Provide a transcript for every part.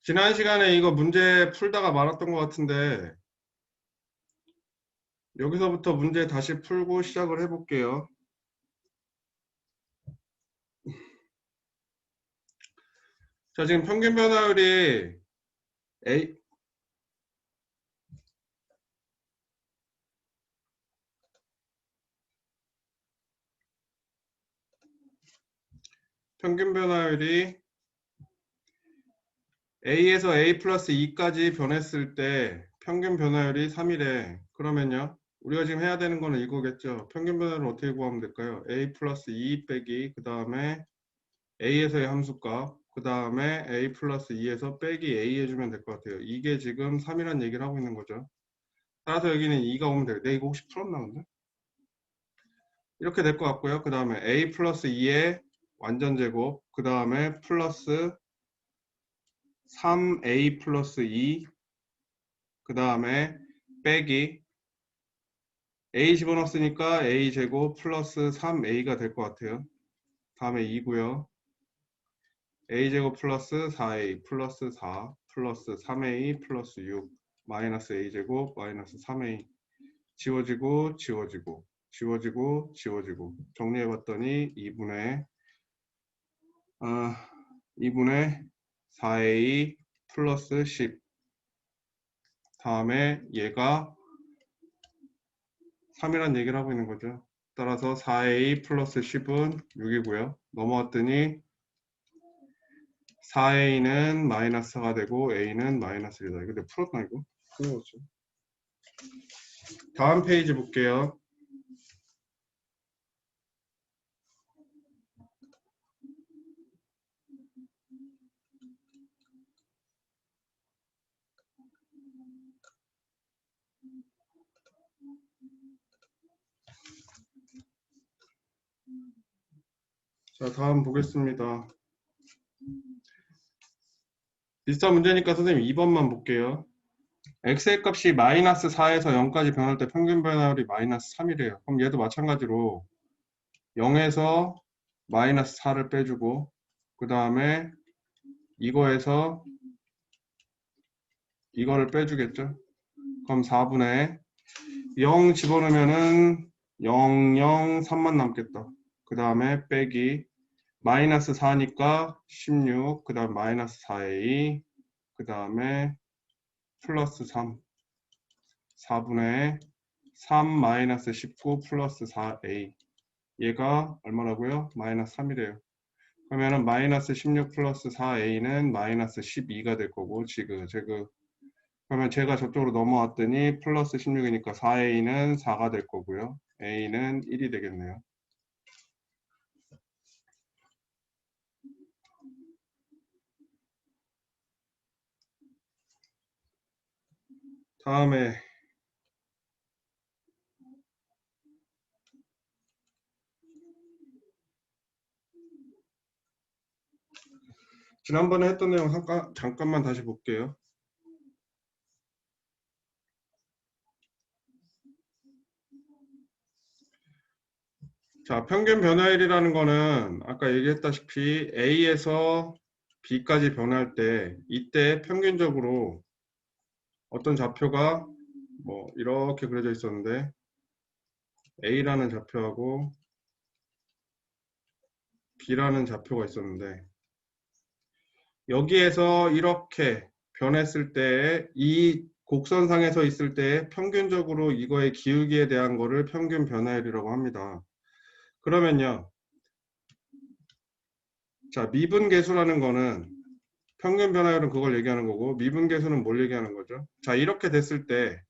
지난 시간에 이거 문제 풀다가 말았던 것 같은데 여기서부터 문제 다시 풀고 시작을 해볼게요. 자, 지금 평균 변화율이 A, 평균 변화율이 A에서 A 플러스 2까지 변했을 때 평균 변화율이 3이래. 그러면요, 우리가 지금 해야 되는 거는 이거겠죠. 평균 변화율을 어떻게 구하면 될까요? A 플러스 2 빼기 그 다음에 A에서의 함수값 그 다음에 A 플러스 2에서 빼기 A 해주면 될 것 같아요. 이게 지금 3이란 얘기를 하고 있는 거죠. 따라서 여기는 2가 오면 돼요. 내 이거 혹시 풀었나 근데? 이렇게 될 것 같고요. 그 다음에 A 플러스 2의 완전 제곱 그 다음에 플러스 3A 플러스 2 그 다음에 빼기 A 집어넣었으니까 A 제곱 플러스 3A가 될 것 같아요. 다음에 2고요. A 제곱 플러스 4A 플러스 4 플러스 3A 플러스 6 마이너스 A 제곱 마이너스 3A 지워지고 지워지고 지워지고 지워지고 정리해봤더니 2분의 4A 플러스 10 다음에 얘가 3이란 얘기를 하고 있는 거죠. 따라서 4A 플러스 10은 6이고요. 넘어왔더니 4A는 마이너스 4가 되고 A는 마이너스 1이다. 이거 내가 풀었나 이거? 풀었죠. 다음 페이지 볼게요. 자, 다음 보겠습니다. 비슷한 문제니까 선생님 2번만 볼게요. x의 값이 마이너스 4에서 0까지 변할 때 평균 변화율이 마이너스 3이래요. 그럼 얘도 마찬가지로 0에서 마이너스 4를 빼주고 그 다음에 이거에서 이거를 빼주겠죠. 그럼 4분의 0 집어넣으면은 0, 0, 3만 남겠다. 그 다음에 빼기 마이너스 4니까 16, 그 다음 마이너스 4a, 그 다음에 플러스 3, 4분의 3 마이너스 19 플러스 4a. 얘가 얼마라고요? 마이너스 3이래요. 그러면은 마이너스 16 플러스 4a는 마이너스 12가 될 거고, 지그. 그러면 제가 저쪽으로 넘어왔더니 플러스 16이니까 4a는 4가 될 거고요. a는 1이 되겠네요. 다음에 지난번에 했던 내용 잠깐만 다시 볼게요. 자, 평균 변화율이라는 거는 아까 얘기했다시피 A에서 B까지 변할 때 이때 평균적으로 어떤 좌표가 뭐 이렇게 그려져 있었는데 A라는 좌표하고 B라는 좌표가 있었는데 여기에서 이렇게 변했을 때 이 곡선상에서 있을 때 평균적으로 이거의 기울기에 대한 거를 평균 변화율이라고 합니다. 그러면요. 자, 미분계수라는 거는 평균 변화율은 그걸 얘기하는 거고 미분계수는 뭘 얘기하는 거죠? 자, 이렇게 됐을 때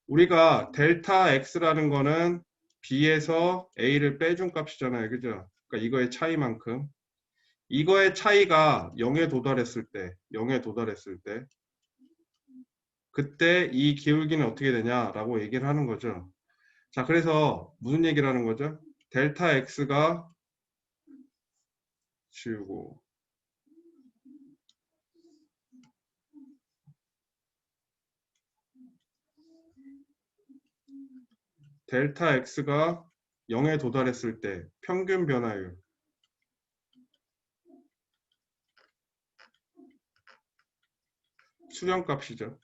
우리가 델타 x라는 거는 b에서 a를 빼준 값이잖아요. 그죠? 그러니까 이거의 차이만큼 이거의 차이가 0에 도달했을 때 그때 이 기울기는 어떻게 되냐라고 얘기를 하는 거죠. 자, 그래서 무슨 얘기를 하는 거죠? 델타 x가 지우고 델타 x가 0에 도달했을 때 평균 변화율 수렴값이죠.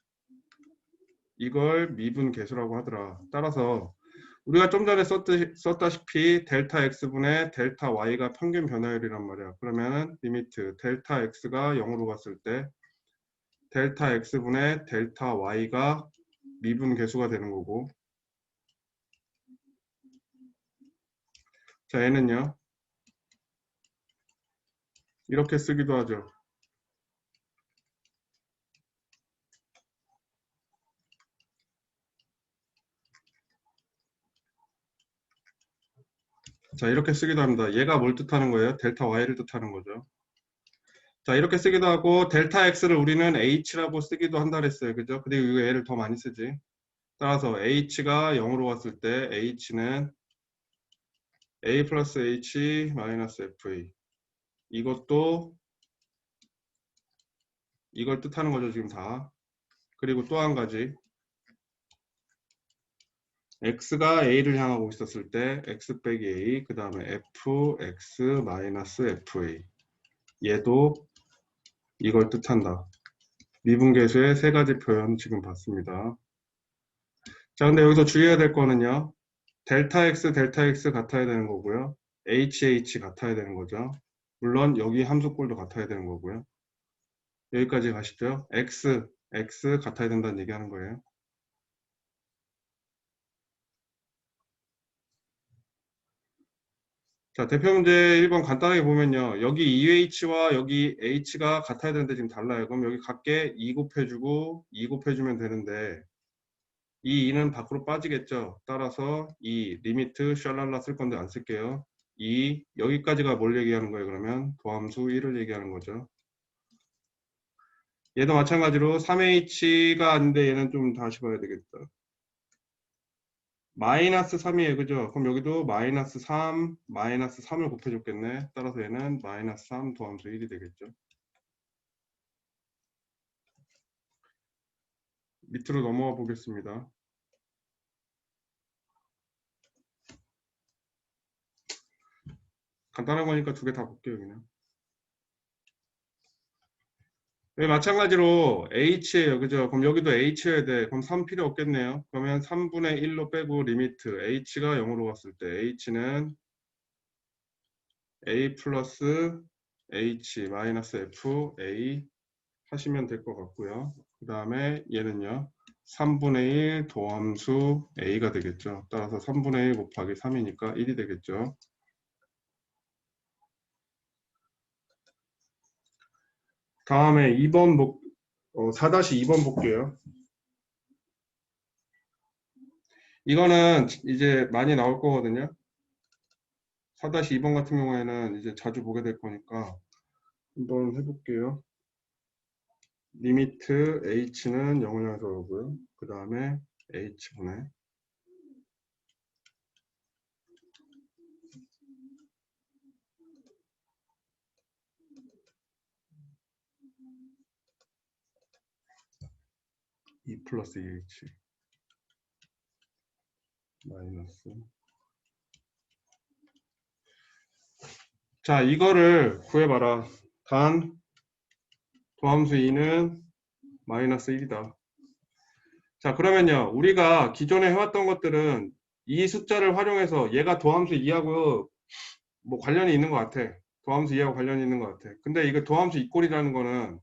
이걸 미분 계수라고 하더라. 따라서 우리가 좀 전에 썼다시피 델타 x분의 델타 y가 평균 변화율이란 말이야. 그러면은 리미트 델타 x가 0으로 갔을 때 델타 x분의 델타 y가 미분 계수가 되는 거고, 자 얘는요 이렇게 쓰기도 하죠. 자 이렇게 쓰기도 합니다. 얘가 뭘 뜻하는 거예요? 델타 y를 뜻하는 거죠. 자 이렇게 쓰기도 하고 델타 x를 우리는 h라고 쓰기도 한다 그랬어요. 그죠? 근데 이거 얘를 더 많이 쓰지. 따라서 h가 0으로 갔을 때 h는 a 플러스 h 마이너스 fa, 이것도 이걸 뜻하는 거죠 지금 다. 그리고 또 한 가지, x가 a를 향하고 있었을 때 x 빼기 a, 그 다음에 fx 마이너스 fa, 얘도 이걸 뜻한다. 미분계수의 세 가지 표현 지금 봤습니다. 자 근데 여기서 주의해야 될 거는요, 델타 x 같아야 되는 거고요, h 같아야 되는 거죠. 물론 여기 함수꼴도 같아야 되는 거고요. 여기까지 가시죠. x 같아야 된다는 얘기하는 거예요. 자, 대표 문제 1번 간단하게 보면요. 여기 EH와 여기 H가 같아야 되는데 지금 달라요. 그럼 여기 각게 2 곱해주고 2 곱해주면 되는데 이 2는 밖으로 빠지겠죠. 따라서 이 리미트 샬랄라 쓸 건데 안 쓸게요. 2 여기까지가 뭘 얘기하는 거예요? 그러면 도함수 1을 얘기하는 거죠. 얘도 마찬가지로 3H가 아닌데 얘는 좀 다시 봐야 되겠다. 마이너스 3이에요. 그죠? 그럼 여기도 마이너스 3, 마이너스 3을 곱해줬겠네. 따라서 얘는 마이너스 3 도함수 1이 되겠죠. 밑으로 넘어가 보겠습니다. 간단한 거니까 두 개 다 볼게요. 그냥. 여기 마찬가지로 H예요. 그죠? 그럼 여기도 H여야 돼. 그럼 3 필요 없겠네요. 그러면 3분의 1로 빼고 리미트 H가 0으로 갔을 때 H는 A 플러스 H 마이너스 F A 하시면 될 것 같고요. 그 다음에 얘는요. 3분의 1 도함수 A가 되겠죠. 따라서 3분의 1 곱하기 3이니까 1이 되겠죠. 다음에 2번 4-2번 볼게요. 이거는 이제 많이 나올 거거든요. 4-2번 같은 경우에는 이제 자주 보게 될 거니까 한번 해볼게요. 리미트 h는 0을 향해서 오고요. 그 다음에 h분의 2 플러스 2h 마이너스. 자 이거를 구해봐라. 단 도함수 2는 마이너스 1이다. 자 그러면요, 우리가 기존에 해왔던 것들은 이 숫자를 활용해서 얘가 도함수 2하고 뭐 관련이 있는 것 같아. 도함수 2하고 관련이 있는 것 같아. 근데 이거 도함수 이꼴이라는 거는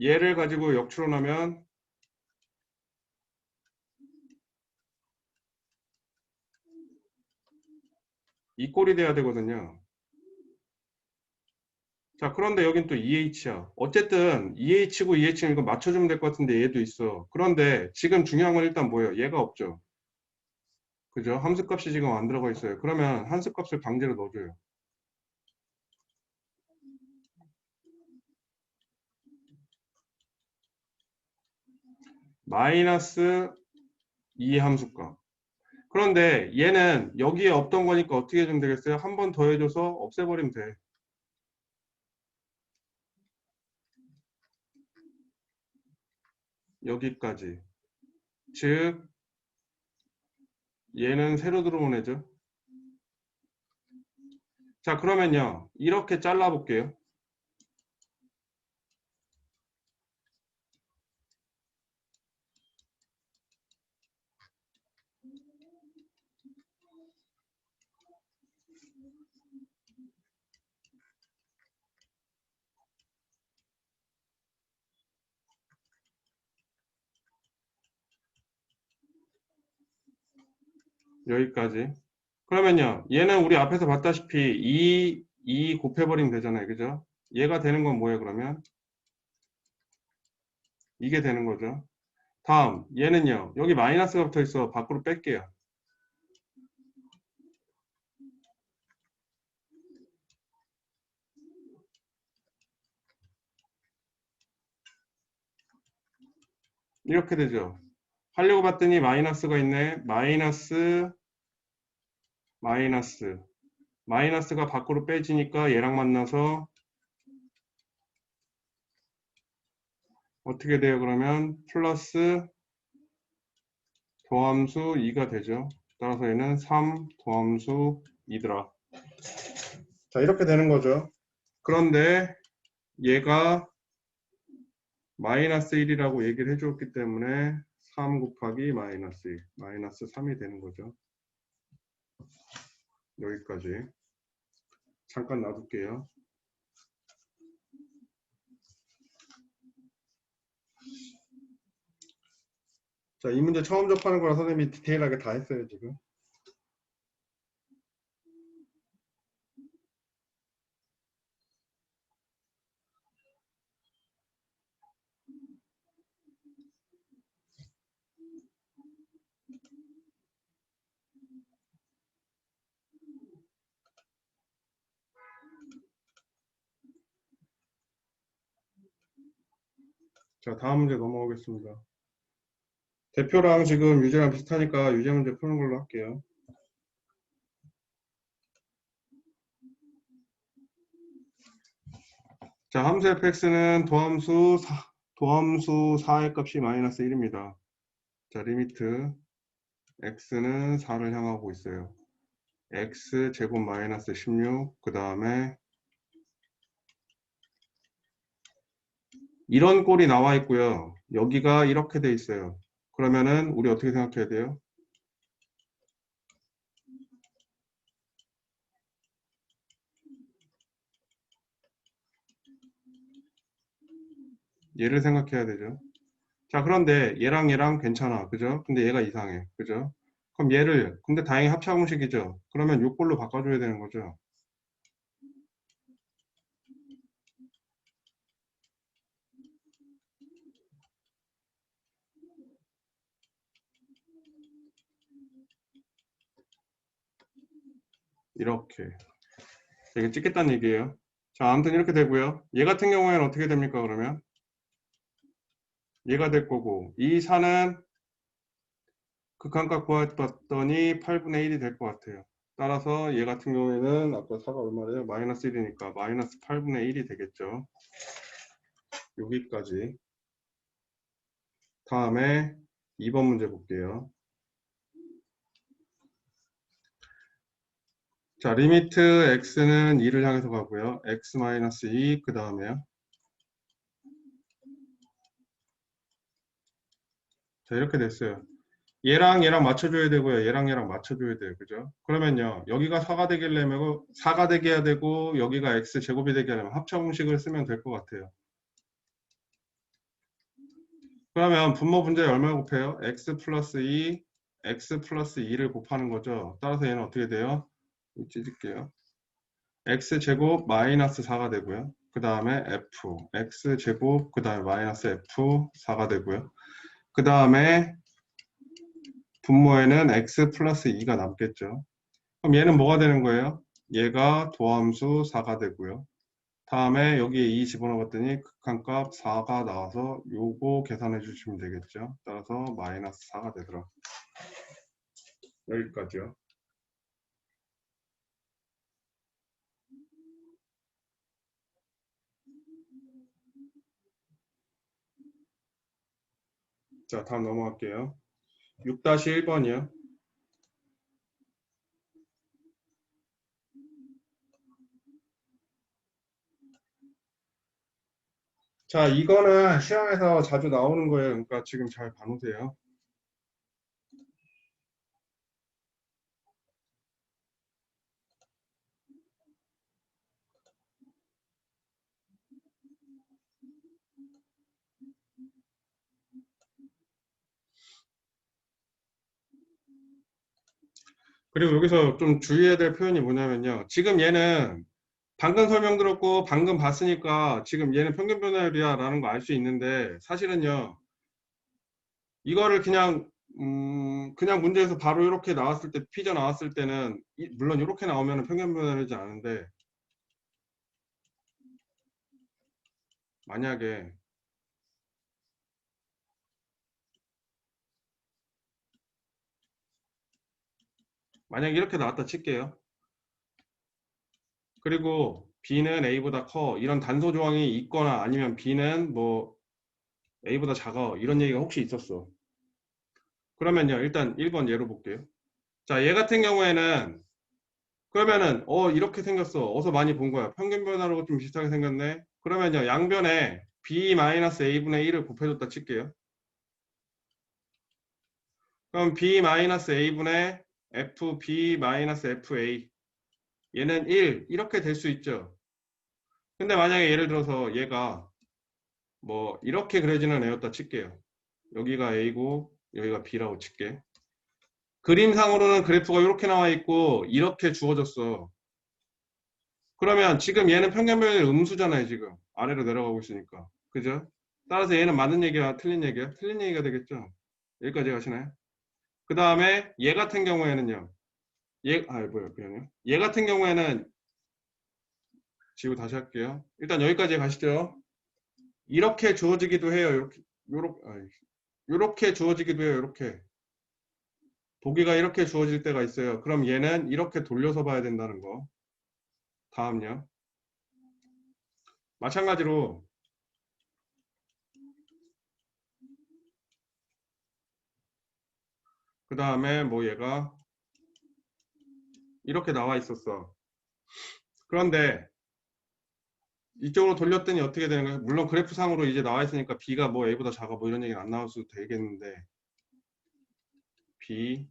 얘를 가지고 역추론하면 이꼴이 돼야 되거든요. 자 그런데 여긴 또 EH야. 어쨌든 EH고 EH는 이거 맞춰주면 될 것 같은데 얘도 있어. 그런데 지금 중요한 건 일단 뭐예요? 얘가 없죠. 그죠? 함수값이 지금 안 들어가 있어요. 그러면 함수값을 강제로 넣어줘요. 마이너스 2 함수값. 그런데 얘는 여기에 없던 거니까 어떻게 해주면 되겠어요? 한 번 더 해줘서 없애버리면 돼. 여기까지. 즉 얘는 새로 들어온 애죠. 자, 그러면요. 이렇게 잘라볼게요. 여기까지. 그러면요. 얘는 우리 앞에서 봤다시피 2 곱해버리면 되잖아요. 그죠? 얘가 되는 건 뭐예요, 그러면? 이게 되는 거죠. 다음, 얘는요. 여기 마이너스가 붙어 있어. 밖으로 뺄게요. 이렇게 되죠. 하려고 봤더니 마이너스가 있네. 마이너스, 마이너스. 마이너스가 밖으로 빼지니까 얘랑 만나서 어떻게 돼요, 그러면? 플러스 도함수 2가 되죠. 따라서 얘는 3 도함수 2더라. 자, 이렇게 되는 거죠. 그런데 얘가 마이너스 1이라고 얘기를 해주었기 때문에 3 곱하기 마이너스 1, 마이너스 3이 되는 거죠. 여기까지. 잠깐 놔둘게요. 자, 이 문제 처음 접하는 거라 선생님이 디테일하게 다 했어요, 지금. 자, 다음 문제 넘어가겠습니다. 대표랑 지금 유제랑 비슷하니까 유제 문제 푸는 걸로 할게요. 자, 함수 fx는 도함수 4의 값이 마이너스 1입니다. 자, 리미트 x는 4를 향하고 있어요. x 제곱 마이너스 16, 그 다음에 이런 꼴이 나와 있고요. 여기가 이렇게 돼 있어요. 그러면은 우리 어떻게 생각해야 돼요? 얘를 생각해야 되죠. 자, 그런데 얘랑 괜찮아. 그죠? 근데 얘가 이상해. 그죠? 그럼 얘를, 근데 다행히 합차공식이죠. 그러면 요꼴로 바꿔줘야 되는 거죠. 이렇게. 이게 찍겠다는 얘기예요. 자, 아무튼 이렇게 되고요. 얘 같은 경우에는 어떻게 됩니까, 그러면? 얘가 될 거고, 이 4는 극한값 구해봤더니 8분의 1이 될 것 같아요. 따라서 얘 같은 경우에는 아까 4가 얼마래요? 마이너스 1이니까 마이너스 8분의 1이 되겠죠. 여기까지. 다음에 2번 문제 볼게요. 자, 리미트 x는 2를 향해서 가고요. x 마이너스 2, 그 다음에요. 자, 이렇게 됐어요. 얘랑 맞춰줘야 되고요. 얘랑 맞춰줘야 돼요. 그죠? 그러면요. 여기가 4가 되려면 4가 되게 해야 되고 여기가 x 제곱이 되게 하려면 합차 공식을 쓰면 될 것 같아요. 그러면 분모 분자에 얼마 곱해요? x 플러스 2, x 플러스 2를 곱하는 거죠. 따라서 얘는 어떻게 돼요? 찢을게요. x 제곱 마이너스 4가 되고요. 그 다음에 f, x 제곱, 그 다음에 마이너스 f 4가 되고요. 그 다음에 분모에는 x 플러스 2가 남겠죠. 그럼 얘는 뭐가 되는 거예요? 얘가 도함수 4가 되고요. 다음에 여기에 2 집어넣었더니 극한값 4가 나와서 요거 계산해 주시면 되겠죠. 따라서 마이너스 4가 되더라. 여기까지요. 자, 다음 넘어갈게요. 6-1번이요. 자, 이거는 시험에서 자주 나오는 거예요. 그러니까 지금 잘 봐놓으세요. 그리고 여기서 좀 주의해야 될 표현이 뭐냐면요. 지금 얘는 방금 설명 들었고 방금 봤으니까 지금 얘는 평균 변화율이야 라는 거 알 수 있는데 사실은요. 이거를 그냥 문제에서 바로 이렇게 나왔을 때 피자 나왔을 때는 물론 이렇게 나오면 평균 변화율이지 않은데 만약에 이렇게 나왔다 칠게요. 그리고 B는 A보다 커 이런 단서 조항이 있거나 아니면 B는 뭐 A보다 작아 이런 얘기가 혹시 있었어. 그러면요 일단 1번 예로 볼게요. 자, 얘 같은 경우에는 그러면은 이렇게 생겼어. 어서 많이 본 거야. 평균 변화로 좀 비슷하게 생겼네. 그러면요 양변에 B-A분의 1을 곱해줬다 칠게요. 그럼 B-A분의 FB-FA 얘는 1 이렇게 될 수 있죠. 근데 만약에 예를 들어서 얘가 뭐 이렇게 그려지는 애였다 칠게요. 여기가 A고 여기가 B라고 칠게. 그림상으로는 그래프가 이렇게 나와 있고 이렇게 주어졌어. 그러면 지금 얘는 평균변의 음수잖아요. 지금 아래로 내려가고 있으니까. 그죠? 따라서 얘는 맞는 얘기야 틀린 얘기야? 틀린 얘기가 되겠죠. 여기까지 가시나요? 그 다음에 얘 같은 경우에는요. 뭐야 그냥요. 얘 같은 경우에는 지우 다시 할게요. 일단 여기까지 가시죠. 이렇게 주어지기도 해요. 요렇게 주어지기도 해요. 이렇게. 보기가 이렇게 주어질 때가 있어요. 그럼 얘는 이렇게 돌려서 봐야 된다는 거. 다음요. 마찬가지로 그 다음에 뭐 얘가 이렇게 나와 있었어. 그런데 이쪽으로 돌렸더니 어떻게 되는 거예요? 물론 그래프상으로 이제 나와 있으니까 B가 뭐 A보다 작아 뭐 이런 얘기는 안 나올 수도 되겠는데 B,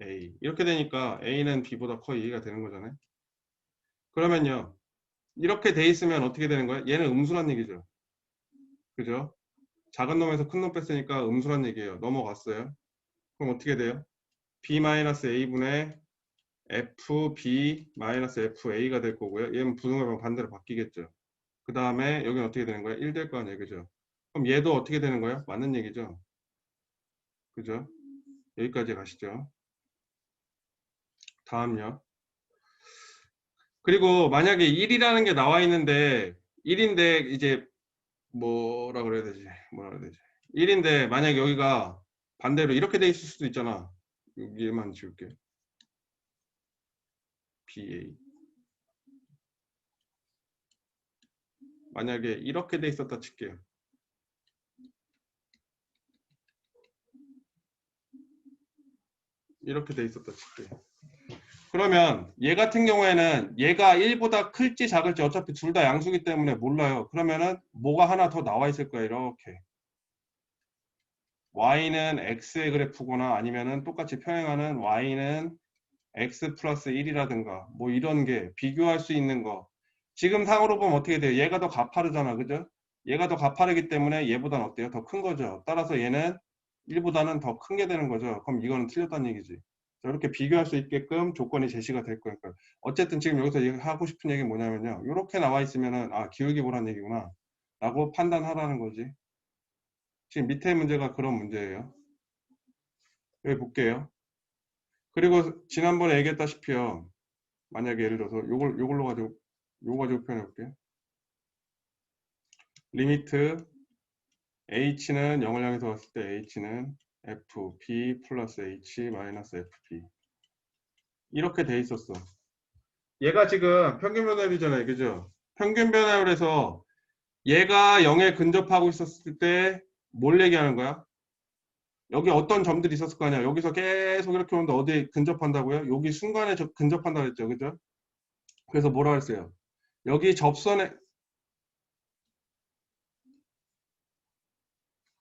A 이렇게 되니까 A는 B보다 커 얘기가 되는 거잖아요. 그러면요. 이렇게 돼 있으면 어떻게 되는 거예요? 얘는 음수란 얘기죠. 그죠? 작은 놈에서 큰 놈 뺐으니까 음수란 얘기예요. 넘어갔어요. 그럼 어떻게 돼요? B-A분의 FB-FA가 될 거고요. 얘는 부등호랑 반대로 바뀌겠죠. 그 다음에 여기는 어떻게 되는 거예요? 1 될 거 아니에요. 그죠? 그럼 얘도 어떻게 되는 거예요? 맞는 얘기죠. 그죠? 여기까지 가시죠. 다음요. 그리고 만약에 1이라는 게 나와 있는데 1인데 이제 뭐라 그래야 되지? 1인데 만약에 여기가 반대로 이렇게 돼 있을 수도 있잖아. 여기에만 지울게. BA. 만약에 이렇게 돼 있었다 칠게요. 이렇게 돼 있었다 칠게요. 그러면 얘 같은 경우에는 얘가 1보다 클지 작을지 어차피 둘 다 양수기 때문에 몰라요. 그러면은 뭐가 하나 더 나와 있을 거예요. 이렇게. y는 x의 그래프거나 아니면은 똑같이 평행하는 y는 x 플러스 1이라든가 뭐 이런 게 비교할 수 있는 거. 지금 상으로 보면 어떻게 돼요? 얘가 더 가파르잖아. 그죠? 얘가 더 가파르기 때문에 얘보다는 어때요? 더 큰 거죠. 따라서 얘는 1보다는 더 큰 게 되는 거죠. 그럼 이거는 틀렸다는 얘기지. 자, 이렇게 비교할 수 있게끔 조건이 제시가 될 거니까. 어쨌든 지금 여기서 하고 싶은 얘기는 뭐냐면요. 이렇게 나와 있으면은 기울기 보라는 얘기구나. 라고 판단하라는 거지. 지금 밑에 문제가 그런 문제예요. 여기 볼게요. 그리고 지난번에 얘기했다시피요. 만약에 예를 들어서 요거 가지고 표현해 볼게요. 리미트 h는 0을 향해서 왔을 때 h는 fb 플러스 h 마이너스 fb 이렇게 돼 있었어. 얘가 지금 평균 변화율이잖아요. 그죠? 평균 변화율에서 얘가 0에 근접하고 있었을 때 뭘 얘기하는 거야? 여기 어떤 점들이 있었을 거 아니야. 여기서 계속 이렇게 오는데 어디에 근접한다고요? 여기 순간에 근접한다고 했죠. 그죠? 그래서 뭐라 했어요? 여기 접선에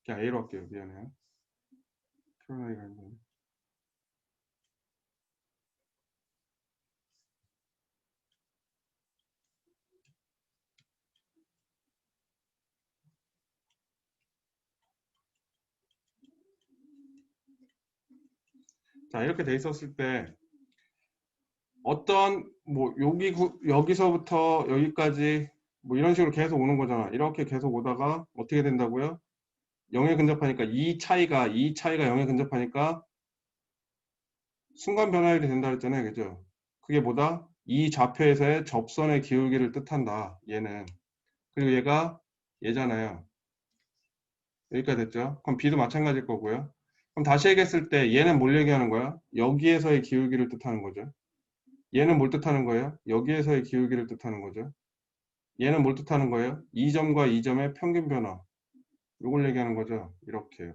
그냥 A로 할게요. 미안해요. 표현하기가 힘드네. 자, 이렇게 돼 있었을 때 어떤 뭐 여기서부터 여기까지 뭐 이런 식으로 계속 오는 거잖아. 이렇게 계속 오다가 어떻게 된다고요? 0에 근접하니까 이 차이가 0에 근접하니까 순간 변화율이 된다 그랬잖아요. 그죠? 그게 뭐다? 이 좌표에서의 접선의 기울기를 뜻한다. 얘는. 그리고 얘가 얘잖아요. 여기까지 됐죠? 그럼 B도 마찬가지일 거고요. 그럼 다시 얘기했을 때 얘는 뭘 얘기하는 거야? 여기에서의 기울기를 뜻하는 거죠. 얘는 뭘 뜻하는 거예요? 여기에서의 기울기를 뜻하는 거죠. 얘는 뭘 뜻하는 거예요? 이 점과 이 점의 평균 변화. 이걸 얘기하는 거죠. 이렇게요.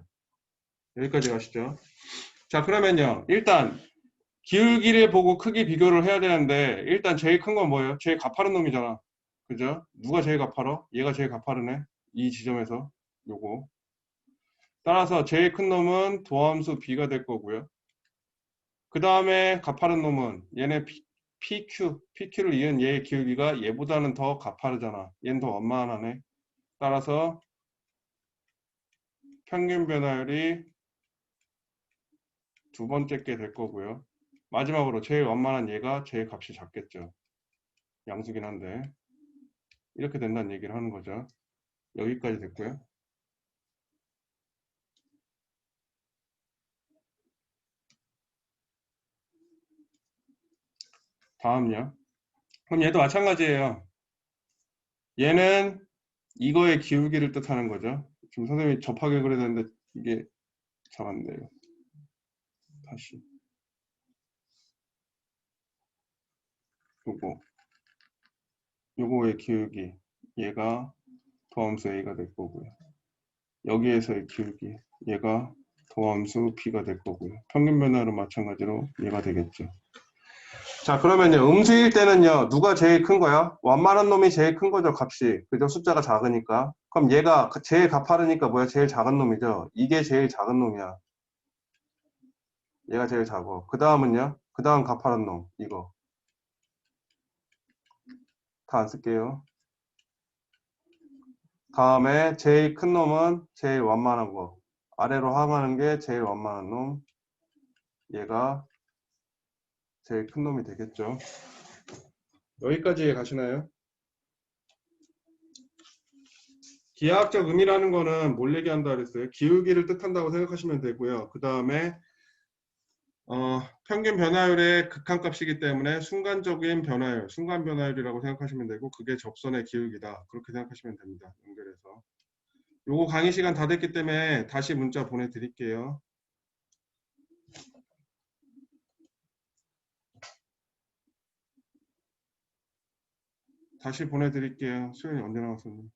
여기까지 가시죠. 자, 그러면요. 일단 기울기를 보고 크기 비교를 해야 되는데 일단 제일 큰 건 뭐예요? 제일 가파른 놈이잖아. 그죠? 누가 제일 가파러? 얘가 제일 가파르네. 이 지점에서 요거. 따라서 제일 큰 놈은 도함수 B가 될 거고요. 그 다음에 가파른 놈은 얘네 PQ를 이은 얘의 기울기가 얘보다는 더 가파르잖아. 얘는 더 완만하네. 따라서 평균 변화율이 두 번째 게 될 거고요. 마지막으로 제일 완만한 얘가 제일 값이 작겠죠. 양수긴 한데 이렇게 된다는 얘기를 하는 거죠. 여기까지 됐고요. 다음요. 그럼 얘도 마찬가지예요. 얘는 이거의 기울기를 뜻하는 거죠. 지금 선생님이 접하게 그려졌는데 이게 잘 안 돼요. 다시 요거의 기울기 얘가 도함수 A가 될 거고요. 여기에서의 기울기 얘가 도함수 B가 될 거고요. 평균 변화는 마찬가지로 얘가 되겠죠. 자, 그러면요. 음수일 때는요. 누가 제일 큰 거야? 완만한 놈이 제일 큰 거죠, 값이. 그죠? 숫자가 작으니까. 그럼 얘가 제일 가파르니까 뭐야? 제일 작은 놈이죠. 이게 제일 작은 놈이야. 얘가 제일 작어. 그 다음은요? 그 다음 가파른 놈. 이거. 다 안 쓸게요. 다음에 제일 큰 놈은 제일 완만한 거. 아래로 항하는 게 제일 완만한 놈. 얘가 제일 큰 놈이 되겠죠. 여기까지 가시나요? 기하학적 의미라는 거는 뭘 얘기한다 그랬어요? 기울기를 뜻한다고 생각하시면 되고요. 그 다음에 평균 변화율의 극한값이기 때문에 순간적인 변화율, 순간 변화율이라고 생각하시면 되고 그게 접선의 기울기다. 그렇게 생각하시면 됩니다. 연결해서. 요거 강의 시간 다 됐기 때문에 다시 문자 보내드릴게요. 다시 보내드릴게요. 시간이 언제 나왔었니?